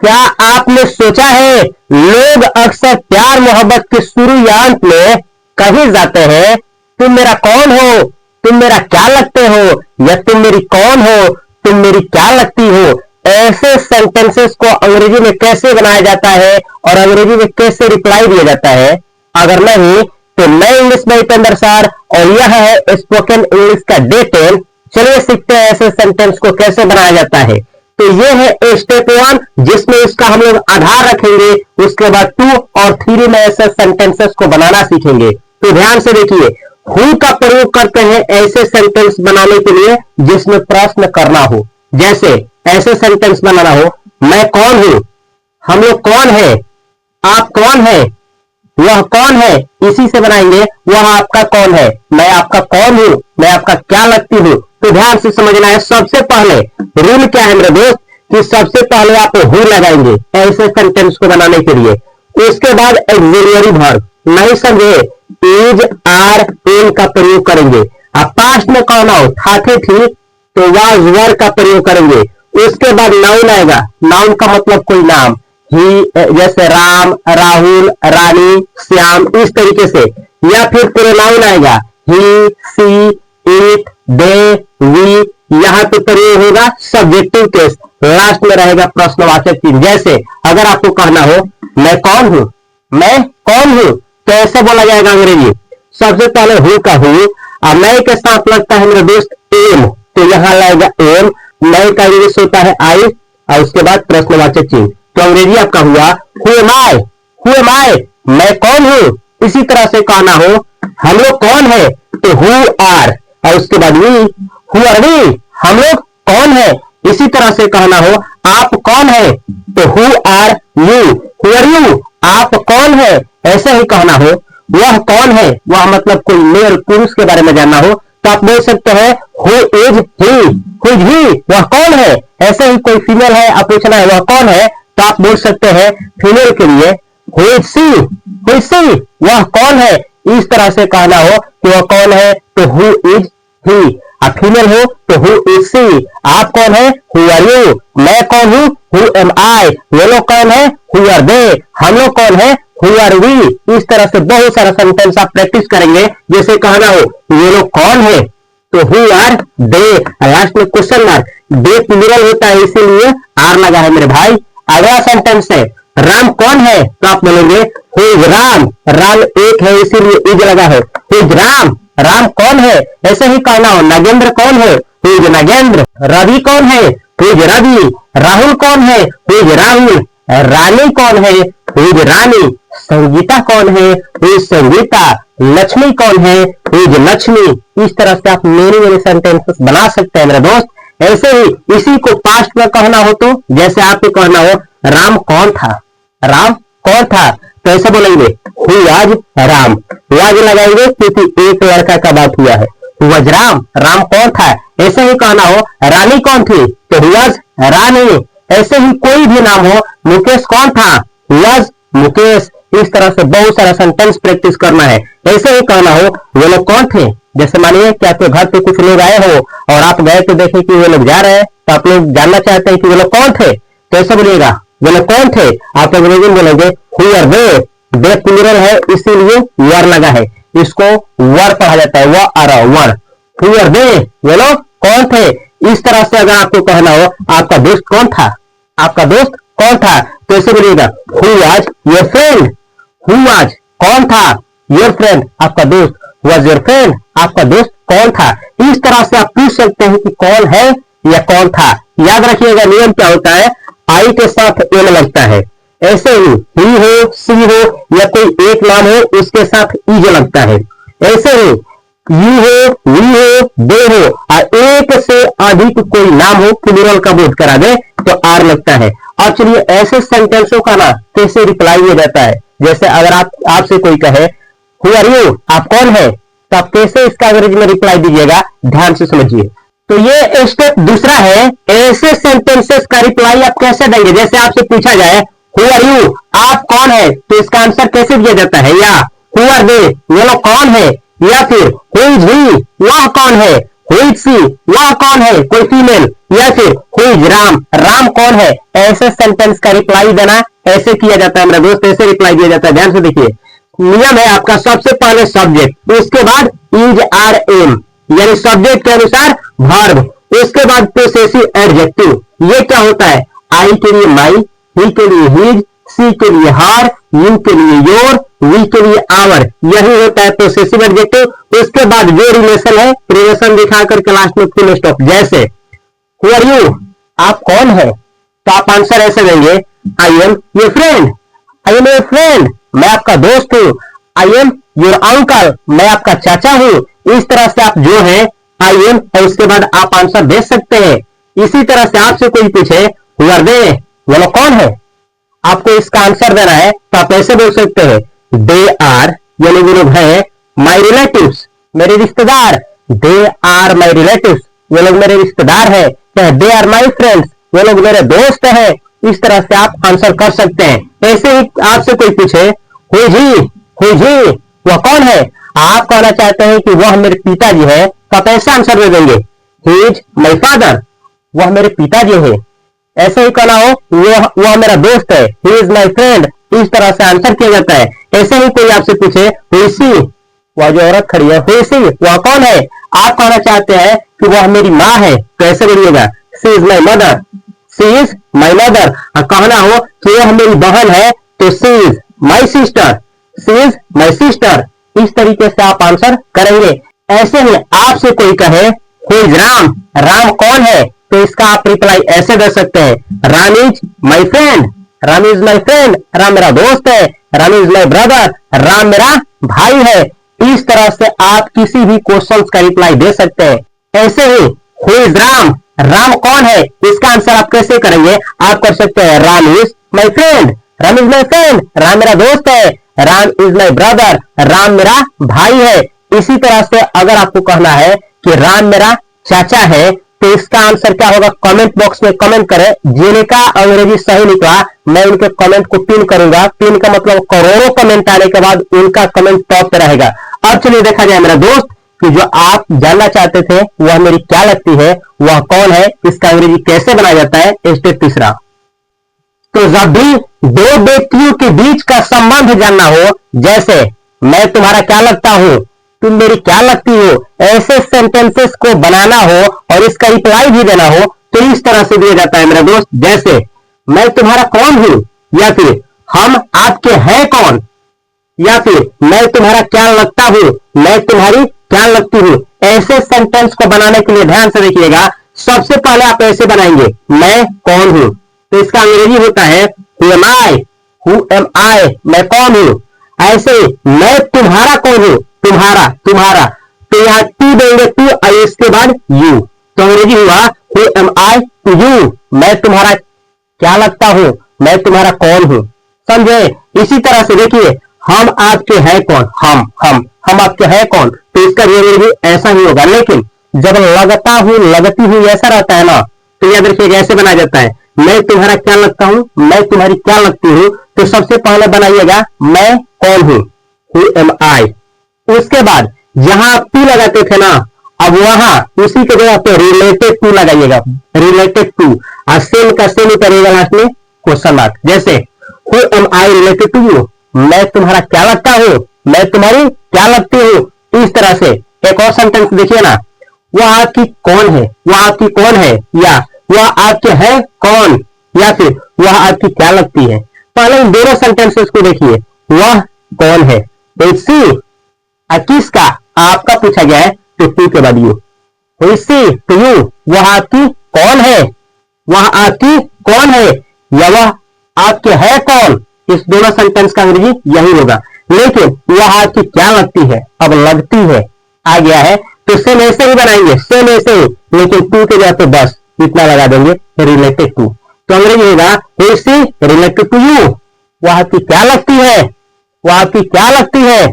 क्या आपने सोचा है लोग अक्सर प्यार मोहब्बत के शुरुआत में कहीं जाते हैं, तुम मेरा कौन हो, तुम मेरा क्या लगते हो, या तुम मेरी कौन हो, तुम मेरी क्या लगती हो। ऐसे सेंटेंसेस को अंग्रेजी में कैसे बनाया जाता है और अंग्रेजी में कैसे रिप्लाई दिया जाता है, अगर नहीं तो मैं इंग्लिश में हितेंद्र सर और यह है स्पोकन इंग्लिश का डे 10। चलिए सीखते हैं ऐसे सेंटेंस को कैसे बनाया जाता है। तो ये है स्टेप 1, जिसमें इसका हम लोग आधार रखेंगे। उसके बाद 2 और 3 में ऐसे सेंटेंसेस को बनाना सीखेंगे। तो ध्यान से देखिए, हु का प्रयोग करते हैं ऐसे सेंटेंस बनाने के लिए जिसमें प्रश्न करना हो। जैसे ऐसे सेंटेंस बनाना हो, मैं कौन हूं, हम लोग कौन है, आप कौन है, वह कौन है, इसी से बनाएंगे। वह आपका कौन है, मैं आपका कौन हूं, मैं आपका क्या लगती हूं। तो ध्यान से समझना है। सबसे पहले रूल क्या है मेरे दोस्त, कि सबसे पहले आप हु लगाएंगे ऐसे सेंटेंस को बनाने के लिए। उसके बाद ऑक्सिलियरी वर्ब, नहीं समझे, इज आर एन का प्रयोग करेंगे। अब पास्ट में कहना हो था थे थी तो वाज वर का प्रयोग करेंगे। उसके बाद नाउन आएगा, नाउन का मतलब कोई नाम, ही जैसे राम, राहुल, रानी, श्याम, इस तरीके से। या फिर प्रोनाउन आएगा, ही, सी, इट, दे, वी, यहां पे प्रयोग होगा सब्जेक्टिव केस, लास्ट में रहेगा प्रश्नवाचक चिन्ह। जैसे अगर आपको कहना हो मैं कौन हूं, मैं कौन हूं, तो ऐसे बोला जाएगा अंग्रेजी। सबसे पहले हु का हु, और मैं के साथ लगता है मेरे दोस्त एम, तो यहां लगेगा एम। मैं का इंग्लिश होता है आई, और उसके बाद प्रश्नवाचक चिन्ह। तो अंग्रेजी आपका हुआ who am I, who am I, मैं कौन हूं। इसी तरह से कहना हो हम लोग कौन है, तो हु आर, और उसके बाद वी, हु आर वी, हम लोग कौन है। इसी तरह से कहना हो आप कौन है, तो who are you, who are you, आप कौन है। ऐसे ही कहना हो वह कौन है, वह मतलब कोई मेल पुरुष के बारे में जानना हो तो आप बोल सकते हैं who is he, who is he, वह कौन है। ऐसे ही कोई फीमेल है, आप पूछना है वह कौन है, तो आप बोल सकते हैं फीमेल के लिए who is she, who is she, वह कौन है। इस तरह से कहना हो कि वह कौन है, तो हु इज ही। आप फीमेल हो तो हु इज सी। आप कौन है, हु आर यू। मैं कौन हूं, हु एम आई। वे लोग कौन है, हु आर दे। हम लोग कौन है, हु आर वी। इस तरह से बहुत सारा सेंटेंस आप प्रैक्टिस करेंगे। जैसे कहना हो ये लोग कौन है, तो हु आर दे, लास्ट में क्वेश्चन मार्क, दे प्लूरल होता है इसीलिए आर लगा है मेरे भाई। अगला सेंटेंस है राम कौन है, तो आप बोलेंगे हु इज राम, राम एक है इसीलिए इज लगा है, हु इज राम, राम कौन है। ऐसे ही कहना हो नागेंद्र कौन है, हु इज नागेंद्र। रवि कौन है, हु इज रवि। राहुल कौन है, हु इज राहुल। रानी कौन है, हु इज रानी। संगीता कौन है, हु इज संगीता। लक्ष्मी कौन है, हु इज लक्ष्मी। इस तरह से आप मेनी सेंटेंसेस बना सकते हैं मेरे दोस्त। ऐसे ही इसी को पास्ट में कहना हो तो जैसे आपको कहना हो राम कौन था, राम कौन था, तो ऐसे बोलेंगे हु वाज राम। वाज लगाएंगे क्योंकि एक लड़का का बात हुआ है, हु वाज राम, राम कौन था। ऐसे ही कहना हो रानी कौन थी, तो हु वाज रानी। ऐसे ही कोई भी नाम हो, मुकेश कौन था, हु वाज मुकेश। इस तरह से बहुत सारा सेंटेंस प्रैक्टिस करना है। ऐसे ही कहना हो वो लोग कौन थे, जैसे मानिए कि आपके घर पे कुछ लोग आए हो और आप गए तो देखे कि वो लोग जा रहे हैं, तो आप लोग जानना चाहते हैं कि वो लोग कौन थे, तो ऐसा बोलिएगा वो लोग कौन थे। आप अंग्रेजी में बोलेंगे who are they, they plural है इसीलिए वर लगा है, इसको वर कहा जाता है, वह are were. Who are they, वो लोग कौन थे। इस तरह से अगर आपको कहना हो आपका दोस्त कौन था, आपका दोस्त कौन था, तो ऐसे बोलिएगा who was your friend. Who was कौन था, योर फ्रेंड आपका दोस्त, वाज योर फ्रेंड आपका दोस्त कौन था। इस तरह से आप पूछ सकते हैं कि कौन है या कौन था। याद रखिएगा नियम क्या होता है, आई के साथ एन लगता है। ऐसे ही हो, सी हो या कोई एक नाम हो उसके साथ इज लगता है। ऐसे ही यू हो, वी हो, दे हो, और एक से अधिक कोई नाम हो प्लूरल का बोध करा दे तो आर लगता है। और चलिए ऐसे सेंटेंसों का ना कैसे रिप्लाई दिया जाता है। जैसे अगर आपसे कोई कहे हु आर यू, आप कौन है, तो आप कैसे इसका अंग्रेजी में रिप्लाई दीजिएगा, ध्यान से समझिए। तो ये स्टेप दूसरा है, ऐसे सेंटेंसेस का रिप्लाई आप कैसे देंगे। जैसे आपसे पूछा जाए हु आर यू, आप कौन है, तो इसका आंसर कैसे दिया जाता है, या हु आर दे, वो लोग कौन है, या फिर हु इज ही, वह कौन है, हु इज सी, वह कौन है, कोई फीमेल, या फिर हु इज राम, राम कौन है। ऐसे सेंटेंस का रिप्लाई देना ऐसे किया जाता है मेरा दोस्त, ऐसे रिप्लाई दिया जाता है। ध्यान से देखिए, नियम है आपका, सबसे पहले सब्जेक्ट, उसके बाद इज आर एम यानी सब्जेक्ट के अनुसार वर्ब, उसके बाद पोसेसिव एडजेक्टिव। ये क्या होता है, आई के लिए माई, ही के लिए हिज, सी के लिए हर, यू के लिए योर, वी के लिए आवर, यही होता है पोसेसिव एडजेक्टिव। उसके बाद जो रिलेशन है, रिलेशन दिखाकर के लास्ट में फुल स्टॉप। जैसे हु आर यू, आप कौन है, तो आप आंसर ऐसे देंगे, I am your friend, I am your friend, मैं आपका दोस्त हूं। आई एम योर अंकल, मैं आपका चाचा हूं। इस तरह से आप जो है आई एम और उसके बाद आप आंसर दे सकते हैं। इसी तरह से आपसे कोई पूछे हु आर दे, वो लोग कौन है, आपको इसका आंसर देना है, तो आप ऐसे बोल सकते हैं, दे आर यानी वो लोग हैं माई रिलेटिव्स, मेरे रिश्तेदार, दे आर माई रिलेटिव्स, वो लोग मेरे रिश्तेदार है। दे आर माई फ्रेंड्स, वो लोग मेरे दोस्त हैं। इस तरह से आप आंसर कर सकते हैं। ऐसे ही आपसे कोई पूछे हु इज ही, वह कौन है, आप कहना चाहते हैं कि वह मेरे पिताजी है, तो आप ऐसा आंसर दे देंगे, ही इज माई फादर, वह मेरे पिताजी है। ऐसे ही कहना हो वह मेरा दोस्त है, ही इज माई फ्रेंड, इस तरह से आंसर किया जाता है। ऐसे ही कोई आपसे पूछे हु इज सी, वह जो औरत खड़ी है, हु इज सी, वह कौन है, आप कहना चाहते हैं कि वह मेरी माँ है, तो ऐसे बोलिएगा, she is my mother, she is my mother. कहना हो कि वह मेरी बहन है, तो she is my sister, she is my sister. इस तरीके से आप आंसर करेंगे। ऐसे ही आपसे कोई कहे हु इज राम, राम कौन है, तो इसका आप रिप्लाई ऐसे दे सकते हैं, Ram is my friend, Ram is my friend, Ram मेरा दोस्त है, Ram is my brother, Ram मेरा भाई है। इस तरह से आप किसी भी क्वेश्चन का रिप्लाई दे सकते हैं। ऐसे he who is Ram, Ram कौन है, इसका आंसर आप कैसे करेंगे, आप कर सकते हैं, Ram is my friend, Ram is my friend, Ram मेरा दोस्त है, Ram is my brother, Ram मेरा भाई है। इसी तरह से अगर आपको कहना है कि राम मेरा चाचा है, तो इसका आंसर क्या होगा, कमेंट बॉक्स में कमेंट करें। जिनका अंग्रेजी सही निकला मैं उनके कमेंट को पिन करूंगा। पिन का मतलब करोड़ों कमेंट आने के बाद उनका कमेंट टॉप पे रहेगा। अब चलिए देखा जाए मेरा दोस्त कि जो आप जानना चाहते थे वह मेरी क्या लगती है, वह कौन है, इसका अंग्रेजी कैसे बनाया जाता है। स्टेप तीसरा, तो जब भी दो व्यक्तियों के बीच का संबंध जानना हो, जैसे मैं तुम्हारा क्या लगता हूं, तुम मेरी क्या लगती हो, ऐसे सेंटेंसेस को बनाना हो और इसका रिप्लाई भी देना हो, तो इस तरह से दिया जाता है मेरा दोस्त। जैसे मैं तुम्हारा कौन हूं, या फिर हम आपके हैं कौन, या फिर मैं तुम्हारा क्या लगता हूं, मैं तुम्हारी क्या लगती हूं। ऐसे सेंटेंस को बनाने के लिए ध्यान से देखिएगा। सबसे पहले आप ऐसे बनाएंगे, मैं कौन हूं, तो इसका अंग्रेजी होता है who am I, who am I, मैं कौन हूं। ऐसे मैं तुम्हारा कौन हूं, तुम्हारा, तुम्हारा, तो यहाँ टू देंगे, टू और इसके बाद यू, तो अंग्रेजी हुआ who am I to you, मैं तुम्हारा क्या लगता हूं, मैं तुम्हारा कौन हूं। समझे। इसी तरह से देखिए, हम आपके हैं कौन, हम आपके हैं कौन, तो इसका भी ऐसा ही होगा। लेकिन जब लगता हूं, लगती हूं ऐसा रहता है ना, तो याद रखिएगा ऐसे बनाया जाता है, मैं तुम्हारा क्या लगता हूं, मैं तुम्हारी क्या लगती हूं। तो सबसे पहले बनाइएगा मैं कौन हूं, हु एम आई। उसके बाद जहां आप टू लगाते थे ना, अब वहां उसी के जगह पे रिलेटेड टू लगाइएगा, रिलेटेड टू, और सेम का सेम करिएगा लास्ट में क्वेश्चन मार्क। जैसे who am I related to you, मैं तुम्हारा क्या लगता हूं, मैं तुम्हारी क्या लगती हूं। इस तरह से एक और सेंटेंस देखिए ना, वह आपकी कौन है, वह आपकी कौन है, या वह आपके है कौन, या फिर वह आपकी क्या लगती है। पहले इन दोनों सेंटेंसेस को देखिए, वह कौन है, सी किसका, आपका पूछा गया है, तो टू के बाद यू, सी टू यू, वह आपकी कौन है, वह आपकी कौन है, या वह आपके है कौन। इस दोनों सेंटेंस का अंग्रेजी यही होगा। लेकिन वह आपकी क्या लगती है, अब लगती है आ गया है, तो सेम ऐसे ही बनाएंगे, सेम ऐसे ही, लेकिन टू के जगह पे बस इतना लगा देंगे, रिलेटेड टू, तो अंग्रेजी होगा सी रिलेटेड टू यू, वह आपकी क्या लगती है, वह आपकी क्या लगती है।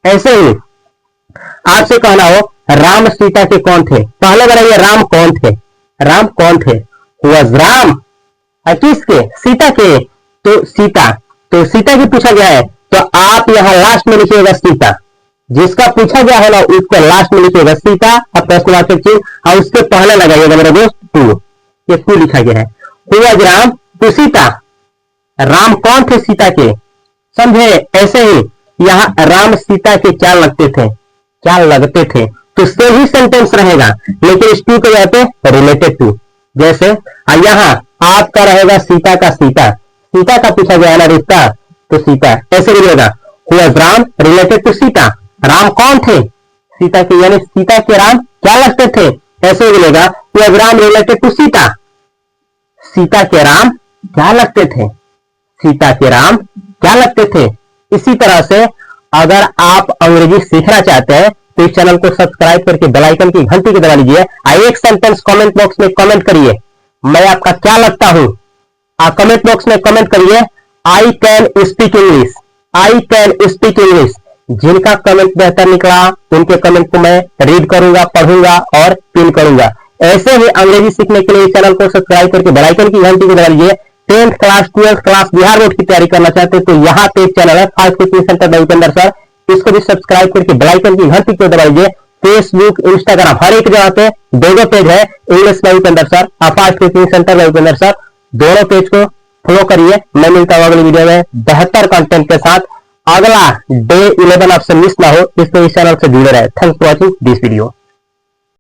ऐसे ही आपसे कहना हो राम सीता के कौन थे, पहले बनाइए राम कौन थे, राम कौन थे, वाज राम किसके, सीता के, तो सीता, तो सीता की पूछा गया है, तो आप यहां लास्ट में लिखिएगा सीता, जिसका पूछा गया है ना उसको लास्ट में लिखिएगा सीता और प्रश्नवाचक चिन्ह, और उसके पहले लगाइएगा मेरा दोस्त टू, ये टू लिखा गया है। Who was Ram to Sita, Ram कौन थे सीता के, समझे। ऐसे ही यहाँ राम सीता के क्या लगते थे, क्या लगते थे, तो सेम ही सेंटेंस रहेगा, लेकिन इस टू के जाते रिलेटेड टू। जैसे यहाँ आपका रहेगा सीता का सीता, सीता का पूछा गया है ना रिश्ता, तो सीता ऐसे मिलेगा। Who was Ram related to Sita, Ram कौन थे सीता के, यानी सीता के राम क्या लगते थे, ऐसे मिलेगा। Who was Ram related to Sita, Sita के राम क्या लगते थे, सीता के राम क्या लगते थे। इसी तरह से अगर आप अंग्रेजी सीखना चाहते हैं तो इस चैनल को सब्सक्राइब करके बेल आइकन की घंटी को दबा लीजिए। एक सेंटेंस कमेंट बॉक्स में कमेंट करिए, मैं आपका क्या लगता हूं, आप कमेंट बॉक्स में कमेंट करिए I can speak English, I can speak English. जिनका कमेंट बेहतर निकला उनके कमेंट को मैं रीड करूंगा, पढ़ूंगा और पिन करूंगा। ऐसे ही अंग्रेजी सीखने के लिए इस चैनल को सब्सक्राइब करके बेल आइकन की घंटी को दबा लीजिए। 10th class 12th class Bihar board की तैयारी करना चाहते हैं तो यहाँ पे चैनल है fast coaching centre by Upendra sir, इसको भी सब्सक्राइब करके बेल आइकन की घंटी को दबा लीजिए। फेसबुक इंस्टाग्राम हर एक जगह पे दो पेज है, इंग्लिश बाय उपेंद्र सर और fast coaching centre by Upendra sir, दोनों पेज को फॉलो करिए। मैं मिलता हूँ अगली वीडियो में बेहतर कंटेंट के साथ। अगला डे 11 आपसे मिस ना हो इसलिए इस चैनल से जुड़े रहे। Thanks for watching this video.